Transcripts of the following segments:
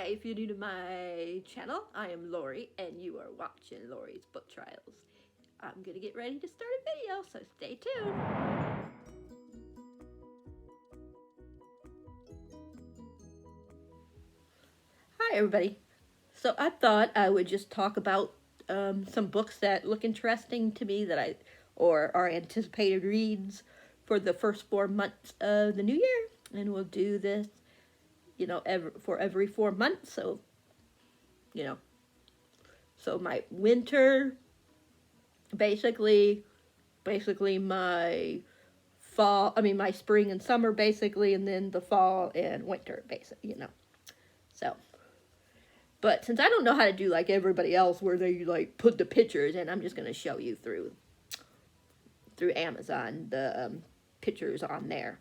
Hi, if you're new to my channel, I am Lori, and you are watching Lori's Book Trials. I'm gonna get ready to start a video, so stay tuned. Hi, everybody. So I thought I would just talk about some books that look interesting to me or are anticipated reads for the first 4 months of the new year, and we'll do this, every 4 months. So, so my winter, basically my fall, my spring and summer, basically, and then the fall and winter, basically, So, but since I don't know how to do like everybody else where they like put the pictures in, I'm just going to show you through Amazon the pictures on there.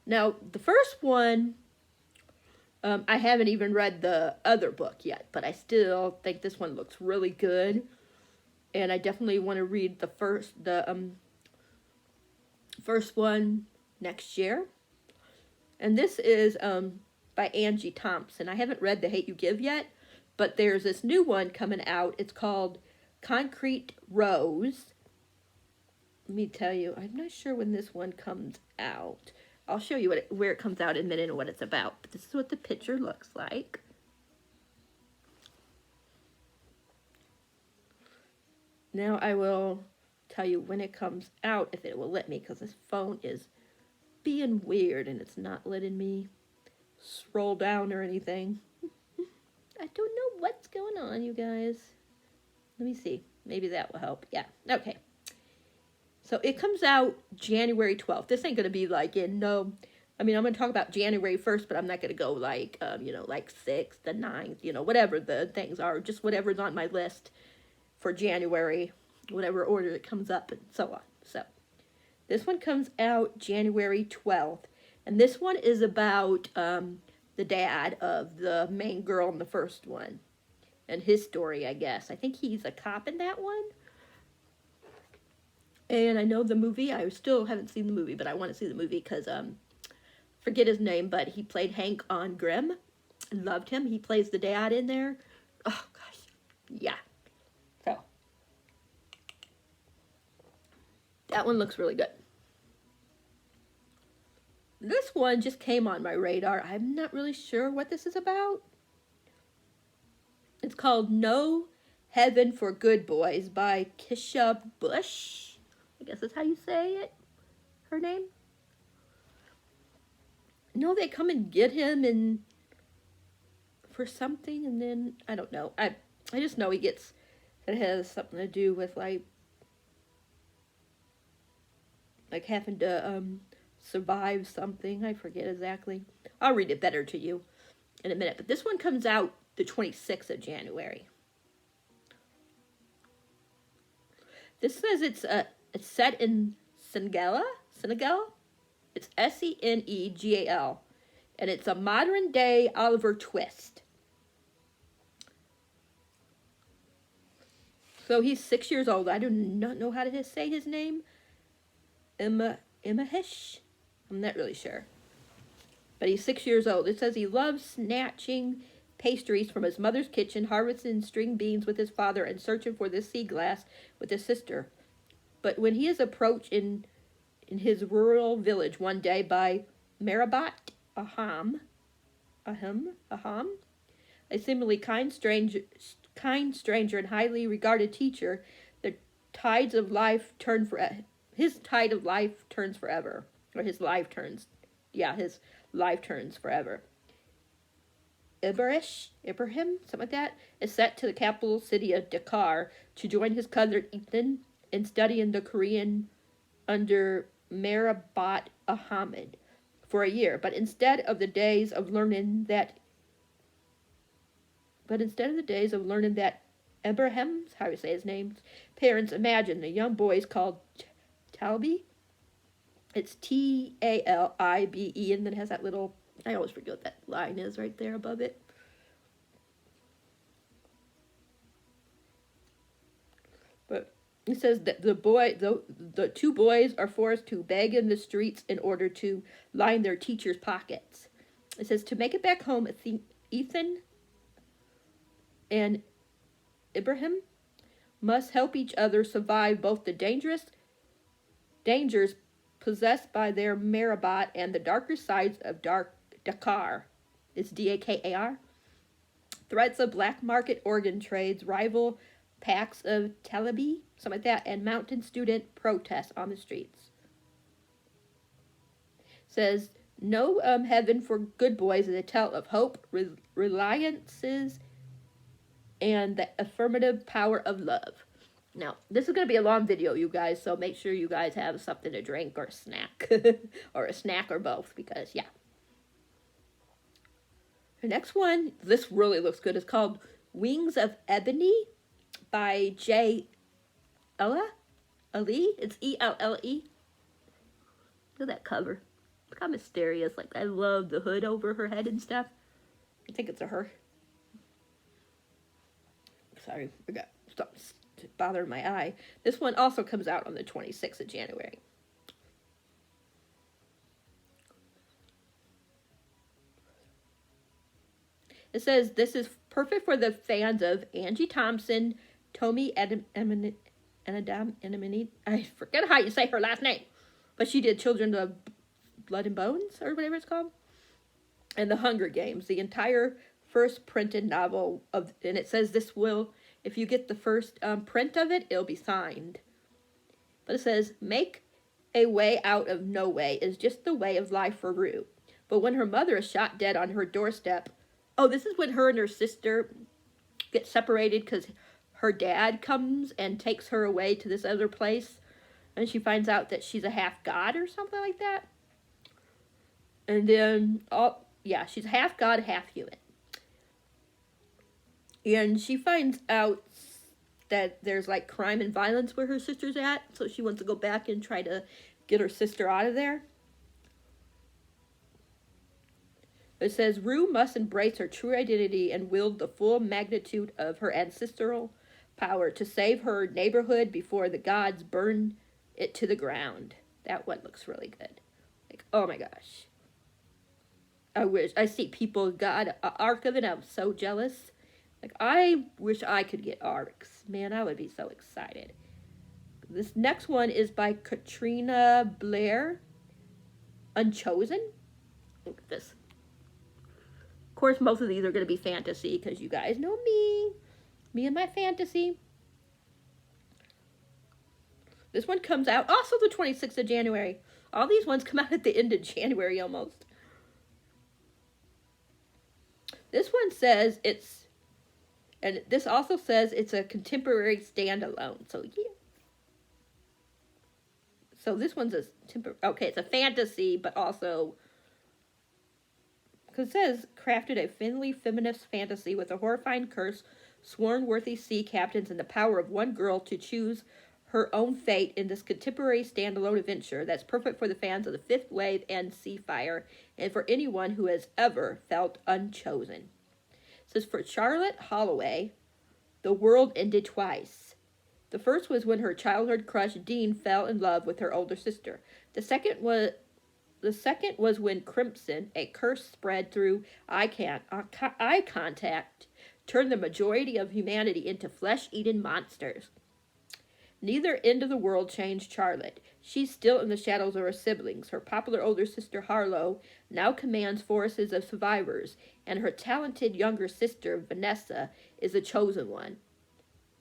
Now, the first one, I haven't even read the other book yet, but I still think this one looks really good. And I definitely want to read the first one next year. And this is by Angie Thompson. I haven't read The Hate U Give yet, but there's this new one coming out. It's called Concrete Rose. Let me tell you, I'm not sure when this one comes out. I'll show you where it comes out in a minute and what it's about. But this is what the picture looks like. Now I will tell you when it comes out, if it will let me, because this phone is being weird and it's not letting me scroll down or anything. I don't know what's going on, you guys. Let me see. Maybe that will help. Yeah. Okay. So it comes out January 12th. This ain't going to be like I'm going to talk about January 1st, but I'm not going to go like, like 6th, the 9th, whatever the things are, just whatever's on my list for January, whatever order it comes up, and so on. So this one comes out January 12th, and this one is about the dad of the main girl in the first one, and his story, I guess. I think he's a cop in that one. And I know the movie. I still haven't seen the movie, but I want to see the movie because, forget his name, but he played Hank on Grimm. I loved him. He plays the dad in there. Oh, gosh. Yeah. So, that one looks really good. This one just came on my radar. I'm not really sure what this is about. It's called No Heaven for Good Boys by Kisha Bush. I guess that's how you say it. Her name. No, they come and get him and for something, and then I don't know. I just know it has something to do with like having to survive something. I forget exactly. I'll read it better to you in a minute. But this one comes out the 26th of January. This says it's set in Senegal. It's Senegal, and it's a modern day Oliver Twist. So he's 6 years old. I do not know how to say his name. Imahish? I'm not really sure. But he's 6 years old. It says he loves snatching pastries from his mother's kitchen, harvesting string beans with his father, and searching for the sea glass with his sister. But when he is approached in his rural village one day by Marabat Aham, a seemingly kind stranger and highly regarded teacher, his tide of life turns forever. Or his life turns forever. Ibrahim, something like that, is set to the capital city of Dakar to join his cousin Ethan in studying the Korean under Marabat Ahmed for a year. But instead of the days of learning that Ibrahim's, how do you say his name, parents imagined the young boy is called Talbi. It's Talibe, and then it has that little, I always forget what that line is right there above it. But it says that the two boys are forced to beg in the streets in order to line their teachers' pockets. It says to make it back home, Ethan and Ibrahim must help each other survive both the dangers possessed by their Marabot and the darker sides of Dakar. It's Dakar. Threats of black market organ trades, rival packs of Taliban, something like that, and mountain student protests on the streets. Says, no heaven for good boys is a tale of hope, reliances, and the affirmative power of love. Now, this is going to be a long video, you guys, so make sure you guys have something to drink or a snack. Or a snack or both, because, yeah. The next one, this really looks good. It's called Wings of Ebony by J. Ella? Ali? It's E-L-L-E. Look at that cover. Look how mysterious. Like, I love the hood over her head and stuff. I think it's a her. Sorry, I got something bothering my eye. This one also comes out on the 26th of January. It says, this is perfect for the fans of Angie Thompson, Tomi Adamini. I forget how you say her last name. But she did Children of Blood and Bones, or whatever it's called. And The Hunger Games, the entire first printed novel of, and it says this will, if you get the first print of it, it'll be signed. But it says, make a way out of no way is just the way of life for Rue. But when her mother is shot dead on her doorstep, oh, this is when her and her sister get separated because her dad comes and takes her away to this other place. And she finds out that she's a half-god or something like that. And then, she's half-god, half-human. And she finds out that there's, like, crime and violence where her sister's at. So she wants to go back and try to get her sister out of there. It says, Rue must embrace her true identity and wield the full magnitude of her ancestral power to save her neighborhood before the gods burn it to the ground. That one looks really good. Like, oh my gosh. I see people got an arc of it. I'm so jealous. Like, I wish I could get arcs. Man, I would be so excited. This next one is by Katrina Blair. Unchosen. Look at this. Of course, most of these are going to be fantasy because you guys know me. Me and my fantasy. This one comes out also the 26th of January. All these ones come out at the end of January almost. This one says it's, and this also says it's a contemporary standalone. So, yeah. So this one's a okay, it's a fantasy, but also, because it says, crafted a thinly feminist fantasy with a horrifying curse, sworn worthy sea captains, and the power of one girl to choose her own fate in this contemporary standalone adventure that's perfect for the fans of the Fifth Wave and Seafire, and for anyone who has ever felt unchosen. It says, for Charlotte Holloway, the world ended twice. The first was when her childhood crush Dean fell in love with her older sister. The second was when Crimson, a curse spread through eye contact, turned the majority of humanity into flesh-eating monsters. Neither end of the world changed Charlotte. She's still in the shadows of her siblings. Her popular older sister Harlow now commands forces of survivors, and her talented younger sister Vanessa is the chosen one,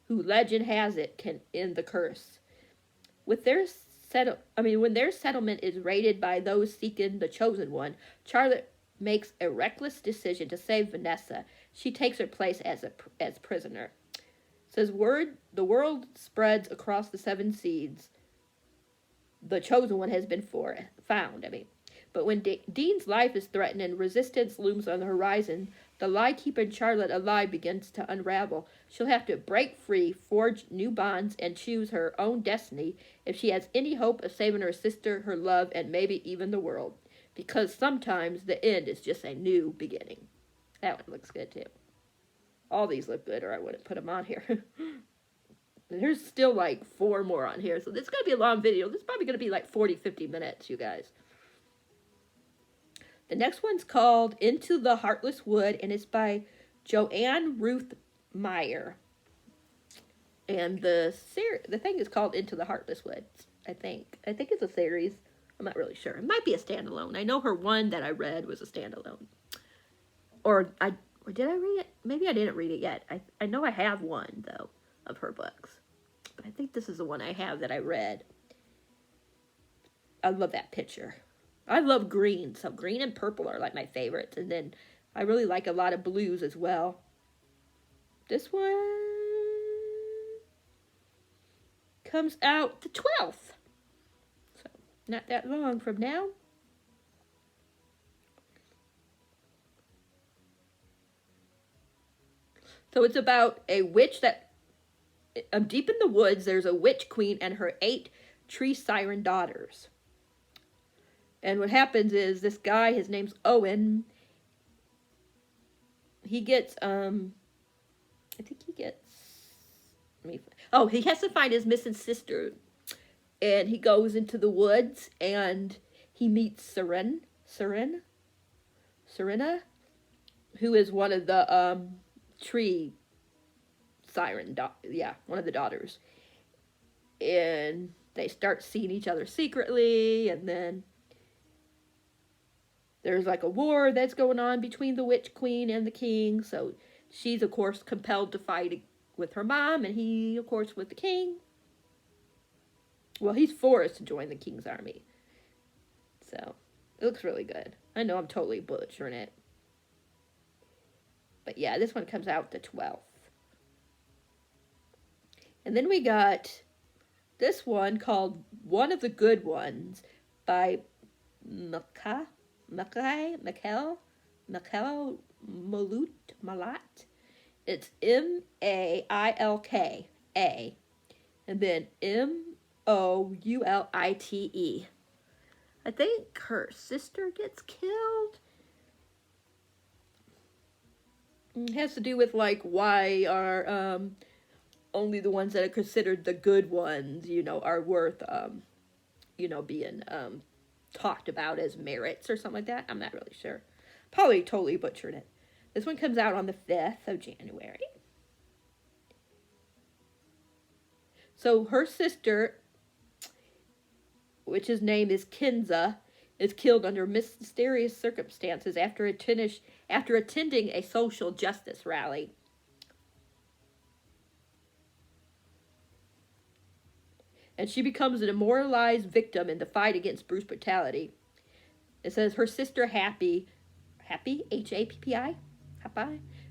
who legend has it can end the curse. When their settlement is raided by those seeking the chosen one, Charlotte makes a reckless decision to save Vanessa. She takes her place as prisoner. It says, the world spreads across the seven seas. The chosen one has been found. But when Dean's life is threatened and resistance looms on the horizon, the lie keeping Charlotte alive begins to unravel. She'll have to break free, forge new bonds, and choose her own destiny if she has any hope of saving her sister, her love, and maybe even the world. Because sometimes the end is just a new beginning. That one looks good too. All these look good, or I wouldn't put them on here. There's still like 4 more on here, so this is going to be a long video. This is probably going to be like 40, 50 minutes, you guys. The next one's called Into the Heartless Wood, and it's by Joanne Ruth Meyer. And the thing is called Into the Heartless Woods, I think. I think it's a series. I'm not really sure. It might be a standalone. I know her one that I read was a standalone. Or did I read it? Maybe I didn't read it yet. I know I have one, though, of her books. But I think this is the one I have that I read. I love that picture. I love green, so green and purple are like my favorites. And then I really like a lot of blues as well. This one comes out the 12th. So, not that long from now. So it's about a witch that, deep in the woods, there's a witch queen and her 8 tree siren daughters. And what happens is this guy, his name's Owen, he gets, he has to find his missing sister. And he goes into the woods and he meets Serena, who is one of the tree siren, one of the daughters. And they start seeing each other secretly, and then there's like a war that's going on between the witch queen and the king, so she's of course compelled to fight with her mom, and he of course with the king. Well, he's forced to join the king's army. So, it looks really good. I know I'm totally butchering it. But yeah, this one comes out the 12th. And then we got this one called One of the Good Ones by Mikel Malat. It's Mailka, and then Moulite. I think her sister gets killed. It has to do with like why are only the ones that are considered the good ones, are worth being talked about as merits or something like that. I'm not really sure. Probably totally butchered it. This one comes out on the 5th of January. So her sister, which his name is Kinza, is killed under mysterious circumstances after attending a social justice rally. And she becomes an immortalized victim in the fight against Bruce brutality. It says her sister Happy, Happi,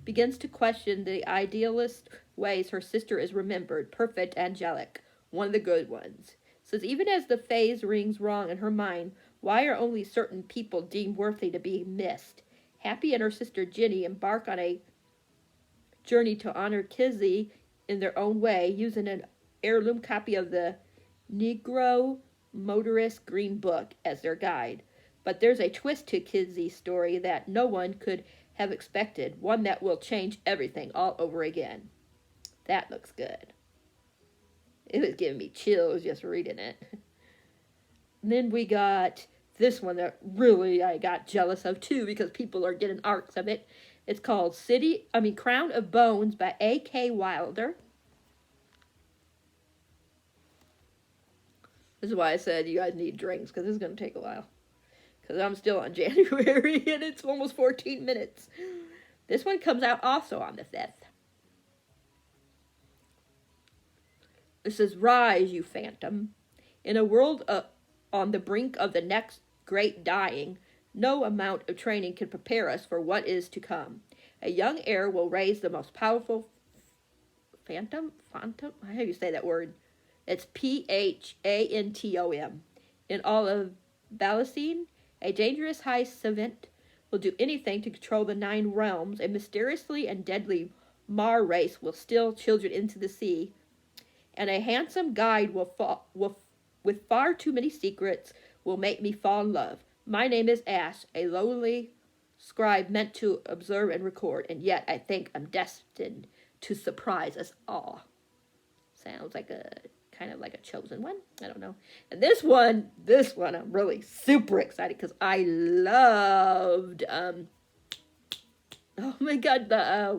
begins to question the idealist ways her sister is remembered, perfect, angelic, one of the good ones. It says even as the phase rings wrong in her mind, why are only certain people deemed worthy to be missed? Happy and her sister Ginny embark on a journey to honor Kizzy in their own way, using an heirloom copy of the Negro Motorist Green Book as their guide. But there's a twist to Kizzy's story that no one could have expected, one that will change everything all over again. That looks good. It was giving me chills just reading it. And then we got this one that really I got jealous of too because people are getting arcs of it. It's called Crown of Bones by A.K. Wilder. This is why I said you guys need drinks, because this is going to take a while. Because I'm still on January, and it's almost 14 minutes. This one comes out also on the 5th. It says, Rise, you phantom. In a world on the brink of the next great dying, no amount of training can prepare us for what is to come. A young heir will raise the most powerful phantom? How do you say that word? It's Phantom. In all of Valacine, a dangerous high savant will do anything to control the 9 realms. A mysteriously and deadly Mar race will steal children into the sea. And a handsome guide with far too many secrets will make me fall in love. My name is Ash, a lowly scribe meant to observe and record, and yet I think I'm destined to surprise us all. Sounds like a kind of like a chosen one. I don't know. And this one, I'm really super excited because I loved. Oh my god, I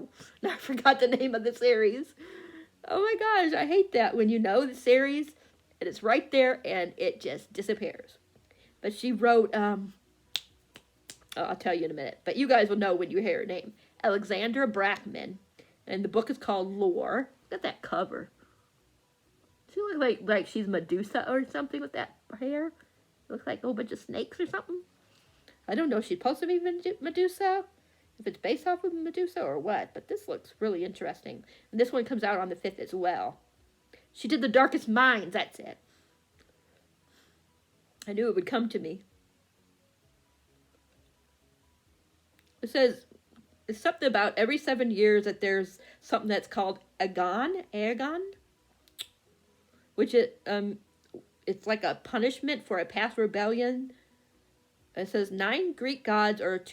forgot the name of the series. Oh my gosh, I hate that when you know the series and it's right there and it just disappears. But she wrote, I'll tell you in a minute, but you guys will know when you hear her name. Alexandra Brackman. And the book is called Lore. Look at that cover. She looks like she's Medusa or something with that hair. It looks like a whole bunch of snakes or something. I don't know if she's supposed to be Medusa, if it's based off of Medusa or what, but this looks really interesting. And this one comes out on the 5th as well. She did The Darkest Minds, that's it. I knew it would come to me. It says, it's something about every 7 years that there's something that's called Aegon, which it's like a punishment for a past rebellion. It says 9 Greek gods are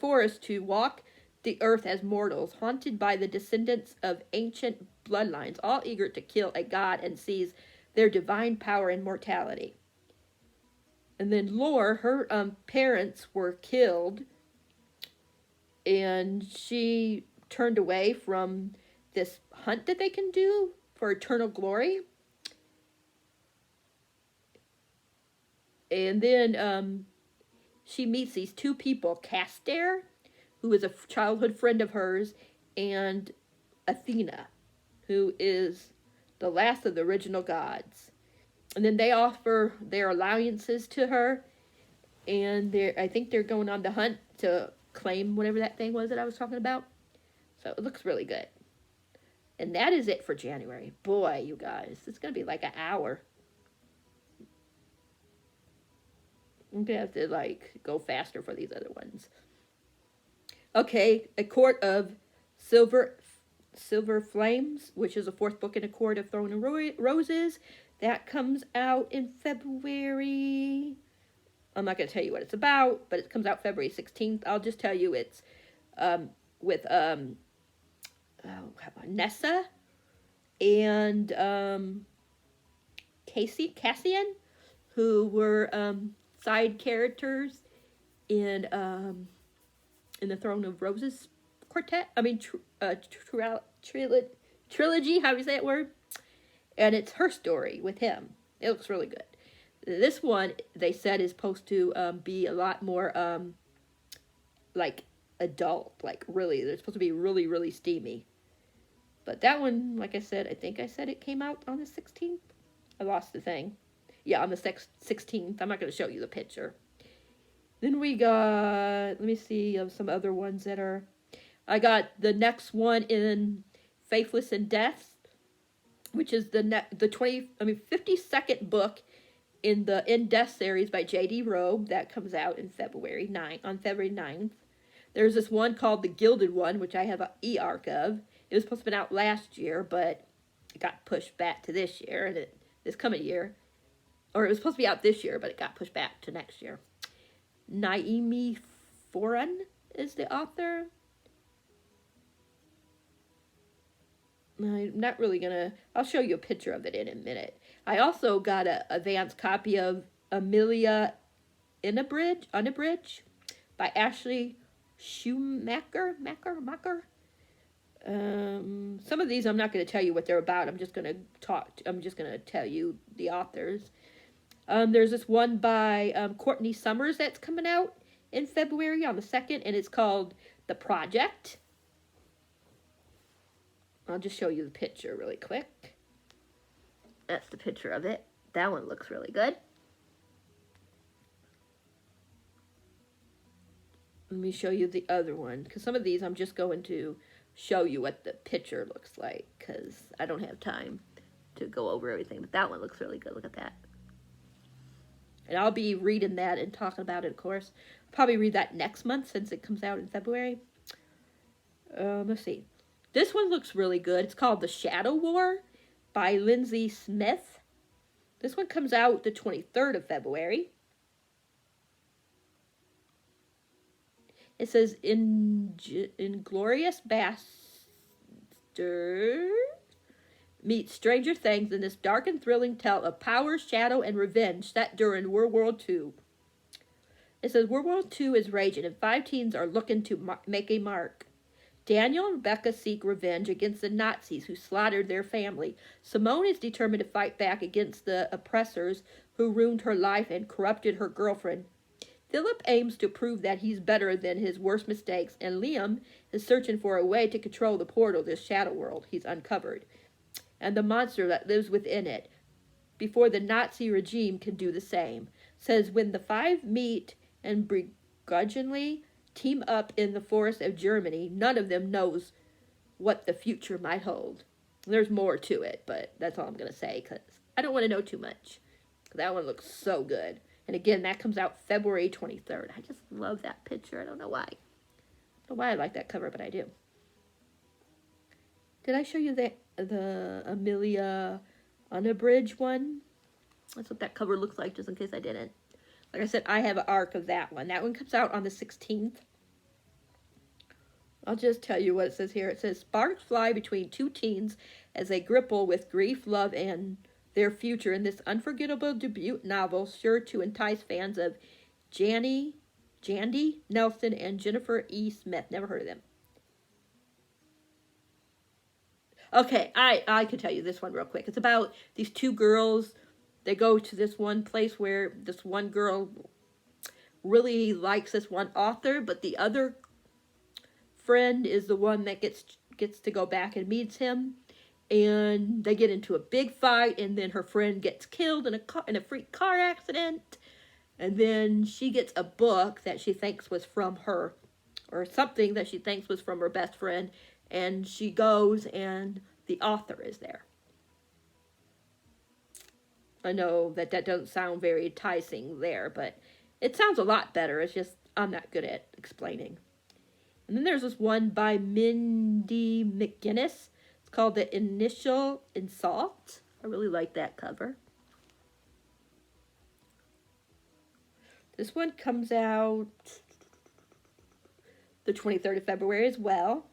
forced to walk the earth as mortals, haunted by the descendants of ancient bloodlines, all eager to kill a god and seize their divine power and mortality. And then Lore, her parents were killed, and she turned away from this hunt that they can do for eternal glory. And then she meets these 2 people, Castor, who is a childhood friend of hers, and Athena, who is the last of the original gods. And then they offer their alliances to her, and I think they're going on the hunt to claim whatever that thing was that I was talking about. So it looks really good. And that is it for January. Boy, you guys, it's going to be like an hour. I'm going to have to, go faster for these other ones. Okay, A Court of Silver Flames, which is the 4th book in A Court of Thorn and Roses. That comes out in February. I'm not going to tell you what it's about, but it comes out February 16th. I'll just tell you it's with Nessa and Cassian, who were side characters in the Throne of Roses quartet. I mean, trilogy. How do you say that word? And it's her story with him. It looks really good. This one, they said, is supposed to be a lot more adult. Really, they're supposed to be really, really steamy. But that one, like I said, I think I said it came out on the 16th. I lost the thing. Yeah, on the 16th. I'm not going to show you the picture. Then we got, let me see, some other ones that are, I got the next one in Faithless in Death, which is the 52nd book in the In Death series by J.D. Robe. That comes out in February 9th. There's this one called The Gilded One, which I have an e-arc of. It was supposed to have been out last year, but it got pushed back to this year, and this coming year. Or it was supposed to be out this year, but it got pushed back to next year. Naomi Foran is the author. I'm not really gonna, I'll show you a picture of it in a minute. I also got an advanced copy of Amelia Unabridged by Ashley Schumacher. Some of these I'm not going to tell you what they're about. I'm just going to tell you the authors. There's this one by Courtney Summers that's coming out in February on the 2nd, and it's called The Project. I'll just show you the picture really quick. That's the picture of it. That one looks really good. Let me show you the other one, because some of these I'm just going to show you what the picture looks like, because I don't have time to go over everything. But that one looks really good. Look at that. And I'll be reading that and talking about it, of course. I'll probably read that next month since it comes out in February. Let's see. This one looks really good. It's called The Shadow War by Lindsay Smith. This one comes out the 23rd of February. It says, Inglorious Bastard meets Stranger Things in this dark and thrilling tale of power, shadow, and revenge set during World War II. It says World War II is raging and 5 teens are looking to make a mark. Daniel and Rebecca seek revenge against the Nazis who slaughtered their family. Simone is determined to fight back against the oppressors who ruined her life and corrupted her girlfriend. Philip aims to prove that he's better than his worst mistakes, and Liam is searching for a way to control the portal, this shadow world he's uncovered, and the monster that lives within it, before the Nazi regime can do the same. Says when the 5 meet and begrudgingly team up in the forest of Germany, none of them knows what the future might hold. There's more to it, but that's all I'm going to say because I don't want to know too much. That one looks so good. And again, that comes out February 23rd. I just love that picture. I don't know why. I don't know why I like that cover, but I do. Did I show you the Amelia Unabridged one? That's what that cover looks like, just in case I didn't. Like I said, I have an arc of that one. That one comes out on the 16th. I'll just tell you what it says here. It says, sparks fly between 2 teens as they grapple with grief, love, and their future in this unforgettable debut novel, sure to entice fans of Jandy Nelson and Jennifer E. Smith. Never heard of them. Okay, I could tell you this one real quick. It's about these 2 girls. They go to this one place where this one girl really likes this one author, but the other friend is the one that gets to go back and meets him, and they get into a big fight, and then her friend gets killed in a freak car accident, and then she gets a book that she thinks was from her, or something that she thinks was from her best friend, and she goes and the author is there. I know that doesn't sound very enticing there, but it sounds a lot better. It's just I'm not good at explaining. And then there's this one by Mindy McGinnis. It's called The Initial Insult. I really like that cover. This one comes out the 23rd of February as well.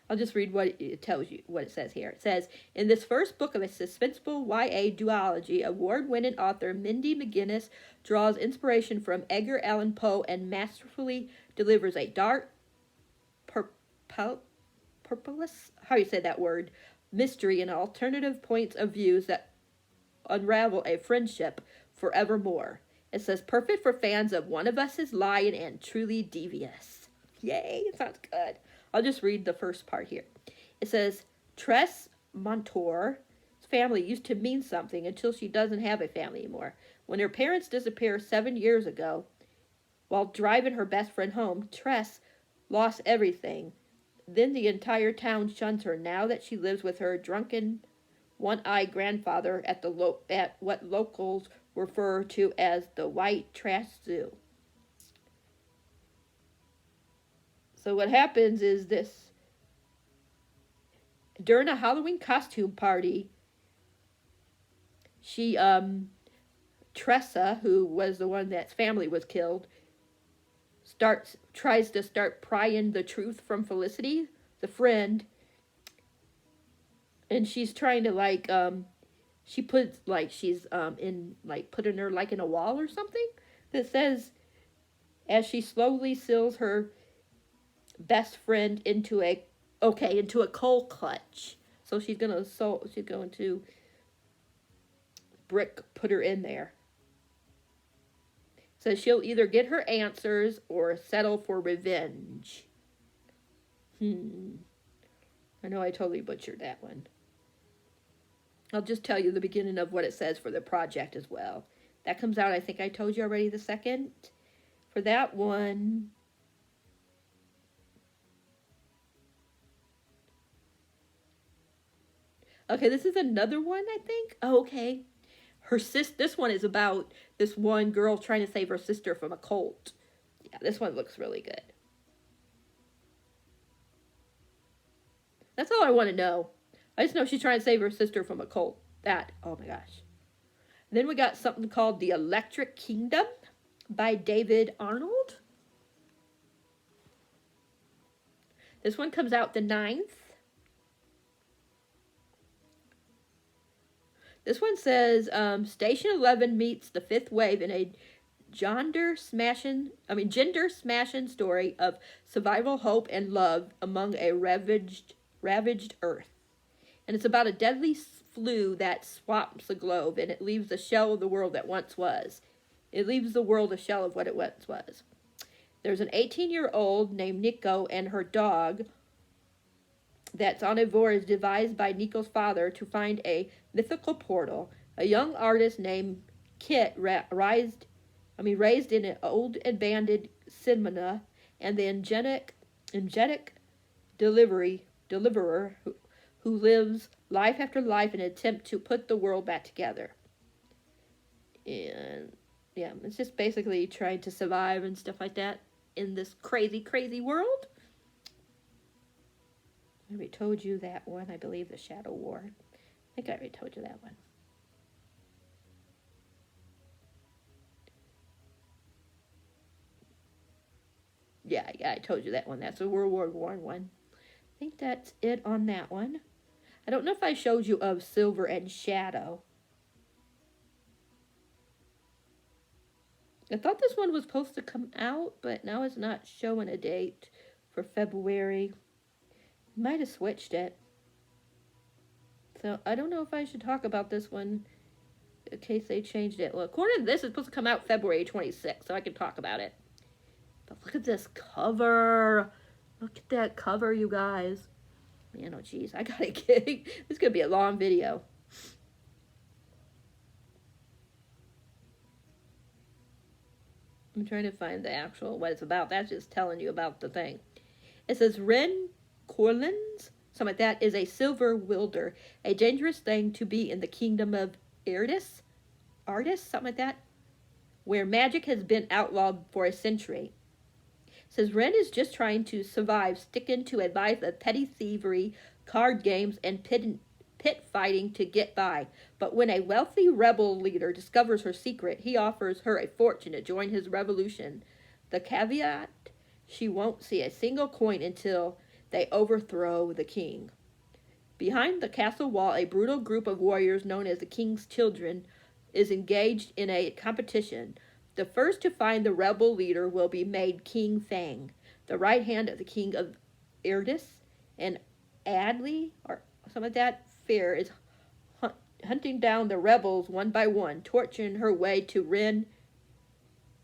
I'll just read what it tells you, what it says here. It says, in this first book of a suspenseful YA duology, award-winning author Mindy McGinnis draws inspiration from Edgar Allan Poe and masterfully delivers a dark, purposeless, how do you say that word, mystery and alternative points of views that unravel a friendship forevermore. It says, perfect for fans of One of Us is Lying and Truly Devious. Yay, it sounds good. I'll just read the first part here. It says, Tress Montour's family used to mean something until she doesn't have a family anymore. When her parents disappeared 7 years ago, while driving her best friend home, Tress lost everything. Then the entire town shuns her now that she lives with her drunken, one-eyed grandfather at what locals refer to as the White Trash Zoo. So what happens is this. During a Halloween costume party, Tressa, who was the one that's family was killed, tries to start prying the truth from Felicity, the friend. And she's trying to she puts she's putting her in a wall or something that says, as she slowly seals her best friend into a coal clutch. So she's going to put her in there. So she'll either get her answers or settle for revenge. I know I totally butchered that one. I'll just tell you the beginning of what it says for the project as well. That comes out, I think I told you already, the 2nd. For that one, okay, this is another one, I think. Oh, okay. This one is about this one girl trying to save her sister from a cult. Yeah, this one looks really good. That's all I want to know. I just know she's trying to save her sister from a cult. Oh my gosh. And then we got something called The Electric Kingdom by David Arnold. This one comes out the 9th. This one says, Station 11 meets the fifth wave in a gender smashing story of survival, hope, and love among a ravaged Earth. And it's about a deadly flu that swamps the globe, and it leaves a shell of the world that once was. It leaves the world a shell of what it once was. There's an 18-year-old named Nico and her dog that's on a voyage devised by Nico's father to find a mythical portal. A young artist named Kit raised in an old abandoned cinema, and the angelic deliverer who lives life after life in an attempt to put the world back together. And yeah, it's just basically trying to survive and stuff like that in this crazy, crazy world. I already told you that one. I believe the Shadow War. I think I already told you that one. Yeah, I told you that one. That's a World War I one. I think that's it on that one. I don't know if I showed you of Silver and Shadow. I thought this one was supposed to come out, but now it's not showing a date for February. Might have switched it. So I don't know if I should talk about this one in case they changed it. Well, according to this, it's supposed to come out February 26th, so I can talk about it. But look at this cover. Look at that cover, you guys. Man, oh geez, I gotta get. This is gonna be a long video. I'm trying to find the actual what it's about. That's just telling you about the thing. It says Ren Corlins, something like that, is a silver wielder, a dangerous thing to be in the kingdom of Artis, something like that, where magic has been outlawed for a century. Says Ren is just trying to survive, sticking to a life of petty thievery, card games, and pit fighting to get by. But when a wealthy rebel leader discovers her secret, he offers her a fortune to join his revolution. The caveat, she won't see a single coin until they overthrow the king. Behind the castle wall, a brutal group of warriors known as the King's Children is engaged in a competition. The first to find the rebel leader will be made King Fang, the right hand of the king of Erdis, and Adley, or some of that fair, is hunting down the rebels one by one, torturing her way to Ren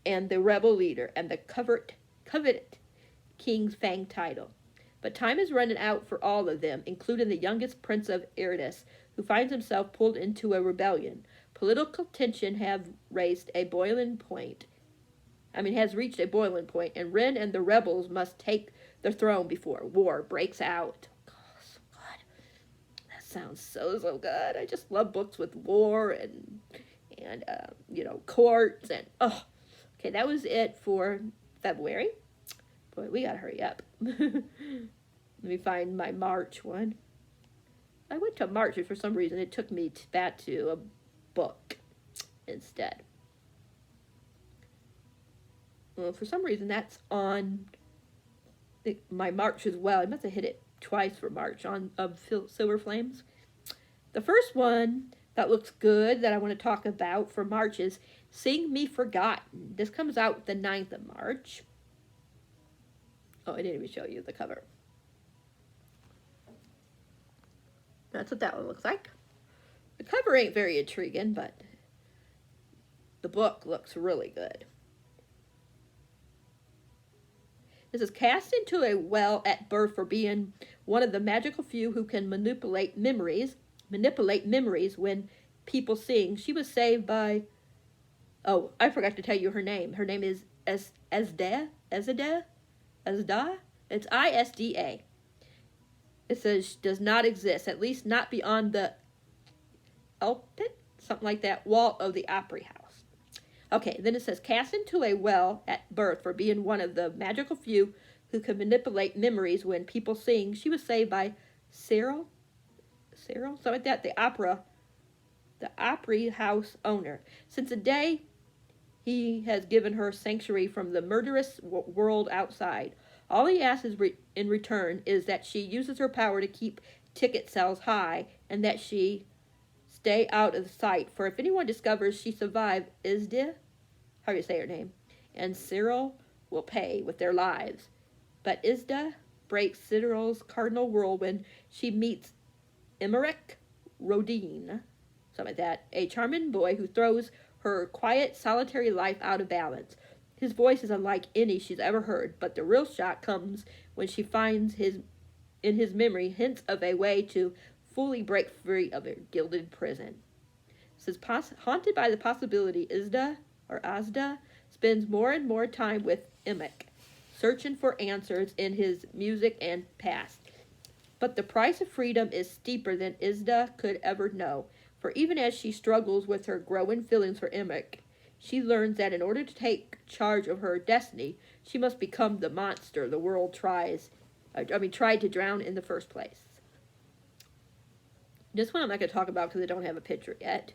and the rebel leader and the coveted King's Fang title. But time is running out for all of them, including the youngest prince of Erdis, who finds himself pulled into a rebellion. Political tension has reached a boiling point, and Ren and the rebels must take the throne before war breaks out. Oh, so good. That sounds so good. I just love books with war and courts and okay. That was it for February. Boy, we gotta hurry up. Let me find my March one. I went to March, but for some reason it took me back to a book instead. Well, for some reason that's on my March as well. I must have hit it twice for March of Silver Flames. The first one that looks good that I want to talk about for March is Sing Me Forgotten. This comes out the 9th of March. Oh, I didn't even show you the cover. That's what that one looks like. The cover ain't very intriguing, but the book looks really good. This is cast into a well at birth for being one of the magical few who can manipulate memories when people sing. She was saved by... Oh, I forgot to tell you her name. Her name is Isda. It's ISDA. It says does not exist, at least not beyond the Elpit, something like that, wall of the Opry House. Okay, then it says cast into a well at birth for being one of the magical few who can manipulate memories when people sing. She was saved by Cyril, something like that, the Opry House owner. Since the day he has given her sanctuary from the murderous world outside. All he asks in return is that she uses her power to keep ticket sales high and that she stay out of sight, for if anyone discovers she survived Isda, how do you say her name, and Cyril will pay with their lives. But Isda breaks Cyril's cardinal rule when she meets Emmerich Rodin, something like that, a charming boy who throws her quiet, solitary life out of balance. His voice is unlike any she's ever heard, but the real shock comes when she finds in his memory hints of a way to fully break free of a gilded prison. It says, haunted by the possibility, Asda spends more and more time with Emmerich, searching for answers in his music and past. But the price of freedom is steeper than Isda could ever know, for even as she struggles with her growing feelings for Emmerich, she learns that in order to take charge of her destiny, she must become the monster the world tried to drown in the first place. This one I'm not going to talk about because I don't have a picture yet.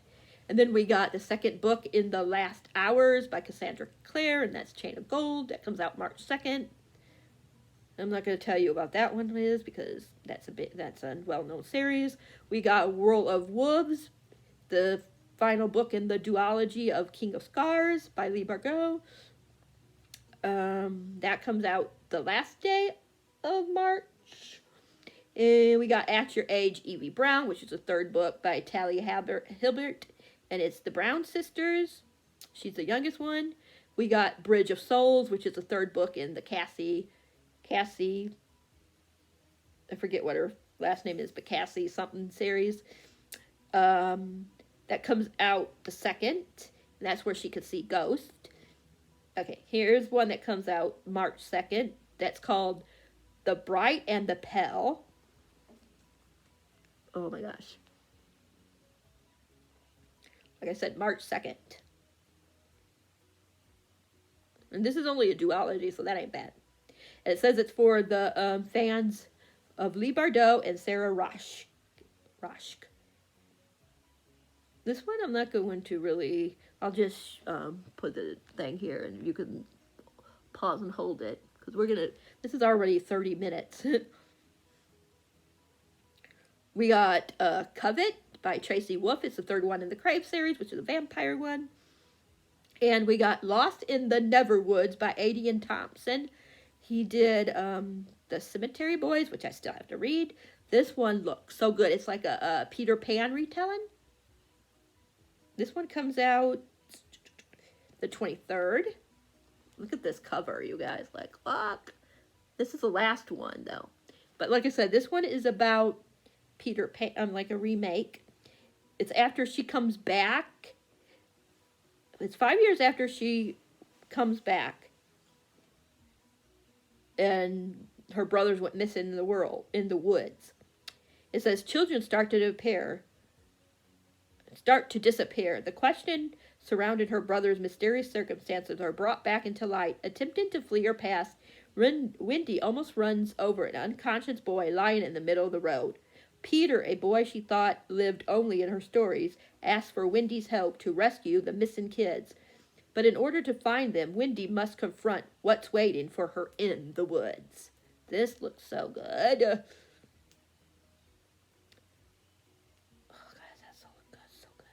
And then we got the second book in the Last Hours by Cassandra Clare, and that's Chain of Gold. That comes out March 2nd. I'm not going to tell you about that one, Liz, because that's a well-known series. We got World of Wolves, the final book in the duology of King of Scars by Lee Bargo. That comes out the last day of March. And we got At Your Age, Evie Brown, which is the third book by Talia Hilbert, and it's the Brown sisters. She's the youngest one. We got Bridge of Souls, which is the third book in the Cassie, I forget what her last name is, but Cassie something series. That comes out the 2nd, and that's where she could see ghosts. Okay, here's one that comes out March 2nd. That's called The Bright and the Pale. Oh my gosh. Like I said, March 2nd. And this is only a duology, so that ain't bad. And it says it's for the fans of Lee Bardo and Sarah Roshk. This one I'm not going to really... I'll just put the thing here and you can pause and hold it. Because we're going to... This is already 30 minutes. We got Covet by Tracy Wolff. It's the third one in the Crave series, which is a vampire one. And we got Lost in the Neverwoods by Adian Thompson. He did The Cemetery Boys, which I still have to read. This one looks so good. It's like a Peter Pan retelling. This one comes out the 23rd. Look at this cover, you guys. Like, look. This is the last one, though. But like I said, this one is about Peter Pan, like a remake. It's after she comes back. It's 5 years after she comes back. And her brothers went missing in the woods. It says children start to disappear. The question surrounding her brother's mysterious circumstances are brought back into light. Attempting to flee her past, Wendy almost runs over an unconscious boy lying in the middle of the road. Peter, a boy she thought lived only in her stories, asks for Wendy's help to rescue the missing kids. But in order to find them, Wendy must confront what's waiting for her in the woods. This looks so good. Oh, guys, that's so good, so good.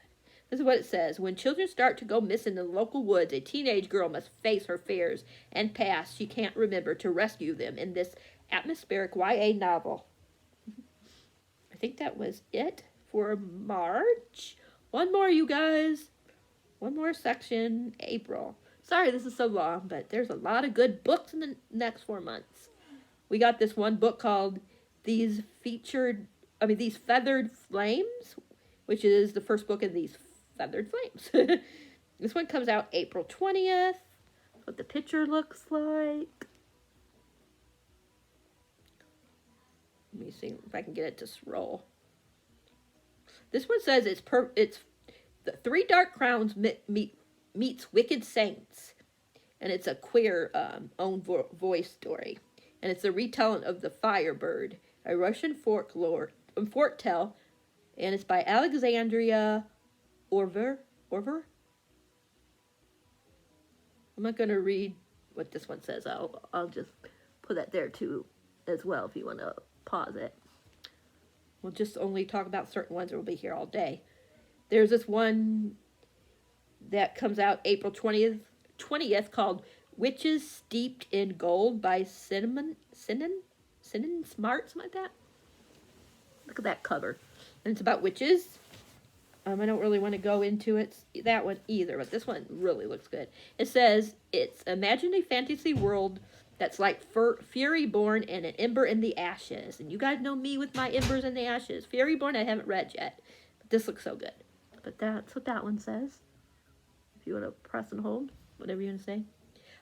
This is what it says. When children start to go missing in the local woods, a teenage girl must face her fears and past she can't remember to rescue them in this atmospheric YA novel. I think that was it for March. One more, you guys. One more section, April. Sorry this is so long, but there's a lot of good books in the next 4 months. We got this one book called These Feathered Flames, which is the first book in These Feathered Flames. This one comes out April 20th. What the picture looks like. Let me see if I can get it to scroll. This one says it's the Three Dark Crowns meets Wicked Saints, and it's a queer own voice story, and it's a retelling of The Firebird, a Russian folk tale, and it's by Alexandria Orver. I'm not going to read what this one says. I'll just put that there too as well if you want to pause it. We'll just only talk about certain ones or we'll be here all day. There's this one that comes out April 20th called Witches Steeped in Gold by Cinnamon Smart, something like that. Look at that cover. And it's about witches. I don't really want to go into that one either, but this one really looks good. It says, it's imagine a fantasy world that's like Fury Born and an Ember in the Ashes. And you guys know me with my Embers in the Ashes. Fury Born I haven't read yet, but this looks so good. But that's what that one says. If you want to press and hold, whatever you want to say.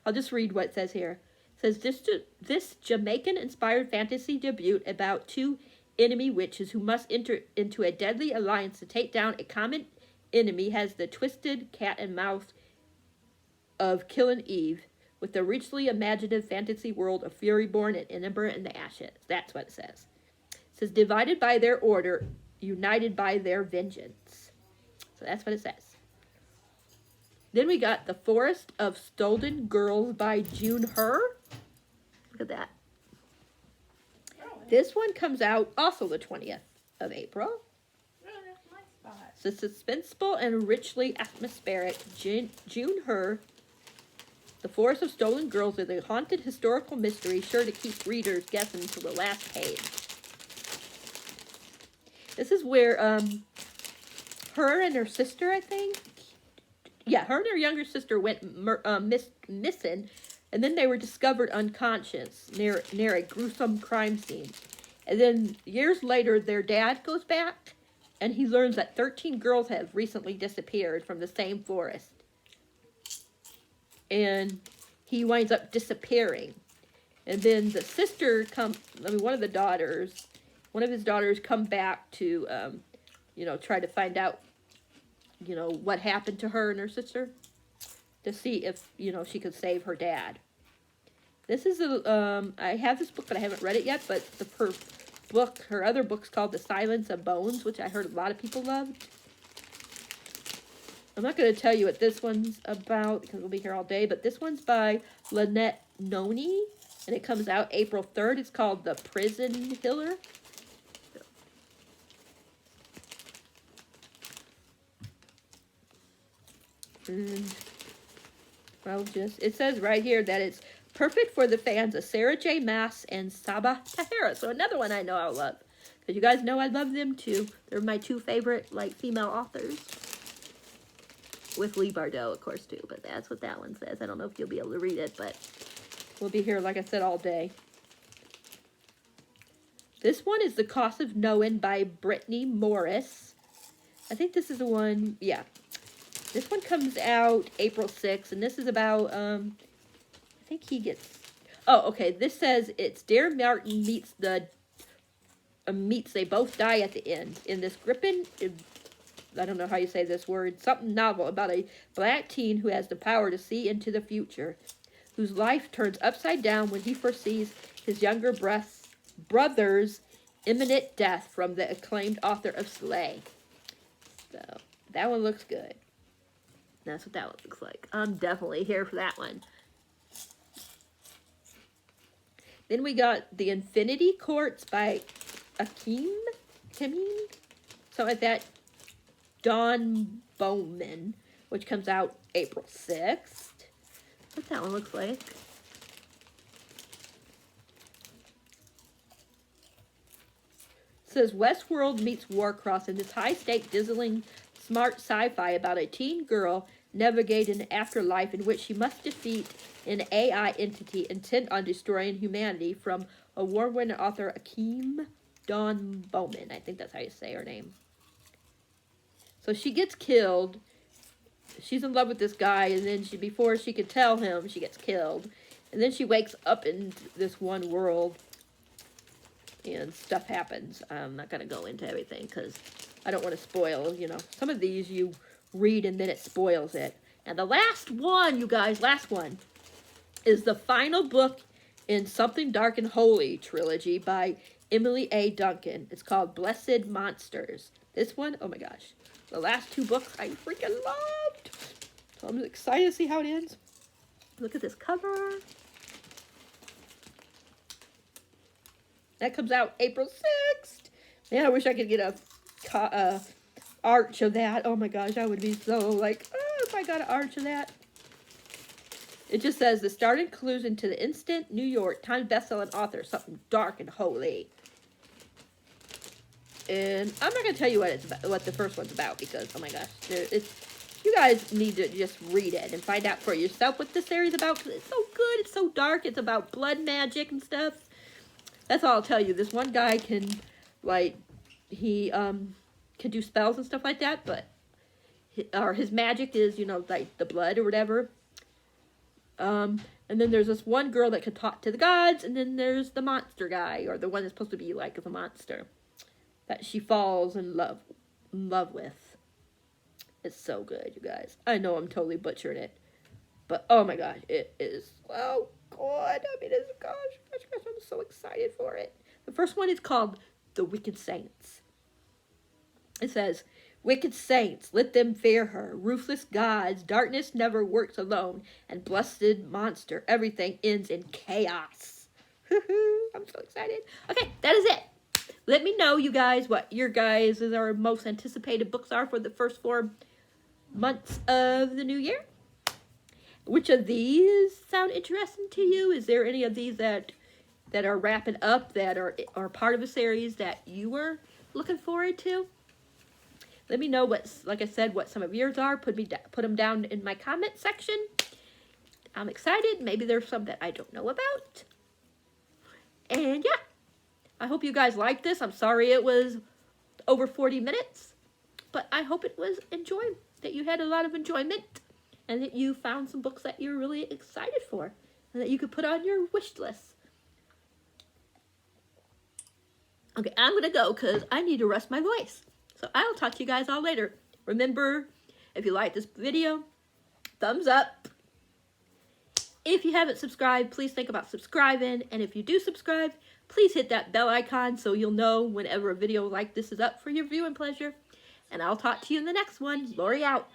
I'll just read what it says here. It says, this Jamaican-inspired fantasy debut about two enemy witches who must enter into a deadly alliance to take down a common enemy has the twisted cat and mouse of Killing Eve with the richly imaginative fantasy world of Fury Born and Ember in the Ashes. That's what it says. It says, divided by their order, united by their vengeance. So that's what it says. Then we got The Forest of Stolen Girls by June Thur. Look at that. This one comes out also the 20th of April. Oh, that's my spot. It's a suspenseful and richly atmospheric June Thur. The Forest of Stolen Girls is a haunted historical mystery sure to keep readers guessing until the last page. This is where her and her sister, I think. Yeah, her and her younger sister went missing. And then they were discovered unconscious near a gruesome crime scene. And then years later, their dad goes back, and he learns that 13 girls have recently disappeared from the same forest. And he winds up disappearing. And then the sister one of his daughters come back to, try to find out, what happened to her and her sister, to see if, she could save her dad. This is I have this book, but I haven't read it yet, but her other book's called The Silence of Bones, which I heard a lot of people loved. I'm not going to tell you what this one's about, because we'll be here all day, but this one's by Lynette Noni, and it comes out April 3rd. It's called The Prison Healer. And it says right here that it's perfect for the fans of Sarah J. Maas and Sabaa Tahir. So another one I know I'll love. Because you guys know I love them too. They're my two favorite, female authors. With Leigh Bardugo, of course, too. But that's what that one says. I don't know if you'll be able to read it, but we'll be here, like I said, all day. This one is The Cost of Knowing by Brittany Morris. I think this is the one, yeah. This one comes out April 6th, and this is about, I think he gets, this says it's Darren Martin meets they both die at the end. In this gripping, I don't know how you say this word, something novel about a black teen who has the power to see into the future, whose life turns upside down when he foresees his younger brother's imminent death from the acclaimed author of Slay. So, that one looks good. That's what that one looks like. I'm definitely here for that one. Then we got The Infinity Courts by Akeem, something like that. Dawn Bowman, which comes out April 6th. What that one looks like. It says Westworld meets Warcross in this high-stake, dazzling, smart sci-fi about a teen girl navigating an afterlife in which she must defeat an AI entity intent on destroying humanity, from award-winning author Akeem Dawn Bowman. I think that's how you say her name. So she gets killed. She's in love with this guy, and then before she could tell him, she gets killed. And then she wakes up in this one world, and stuff happens. I'm not going to go into everything, because I don't want to spoil, Some of these you read, and then it spoils it. And the last one, you guys, is the final book in Something Dark and Holy trilogy by Emily A. Duncan. It's called Blessed Monsters. This one, oh my gosh. The last two books I freaking loved. So I'm excited to see how it ends. Look at this cover. That comes out April 6th. Man, I wish I could get arch of that. Oh my gosh, I would be so like, oh, if I got an arch of that. It just says the starting conclusion to the instant New York Times bestselling author, something dark and holy. And I'm not gonna tell you what it's about, what the first one's about, because oh my gosh, you guys need to just read it and find out for yourself what this series is about, because it's so good. It's so dark. It's about blood magic and stuff. That's all I'll tell you. This one guy can, like, he can do spells and stuff like that, but his magic is, you know, like the blood or whatever. And then there's this one girl that can talk to the gods, and then there's the monster guy, or the one that's supposed to be like the monster that she falls in love with. It's so good, you guys. I know I'm totally butchering it, but oh my gosh, it is so good. I mean, it's gosh, I'm so excited for it. The first one is called The Wicked Saints. It says, wicked saints, let them fear her. Ruthless gods, darkness never works alone. And blessed monster, everything ends in chaos. I'm so excited. Okay, that is it. Let me know, you guys, what your guys' our most anticipated books are for the first 4 months of the new year. Which of these sound interesting to you? Is there any of these that are wrapping up, that are part of a series that you were looking forward to? Let me know like I said, what some of yours are. Put them down in my comment section. I'm excited. Maybe there's some that I don't know about. And yeah, I hope you guys liked this. I'm sorry it was over 40 minutes, but I hope it was enjoyable, that you had a lot of enjoyment, and that you found some books that you're really excited for, and that you could put on your wish list. Okay, I'm going to go because I need to rest my voice. So I'll talk to you guys all later. Remember, if you like this video, thumbs up. If you haven't subscribed, please think about subscribing. And if you do subscribe, please hit that bell icon so you'll know whenever a video like this is up for your viewing pleasure. And I'll talk to you in the next one. Lori out.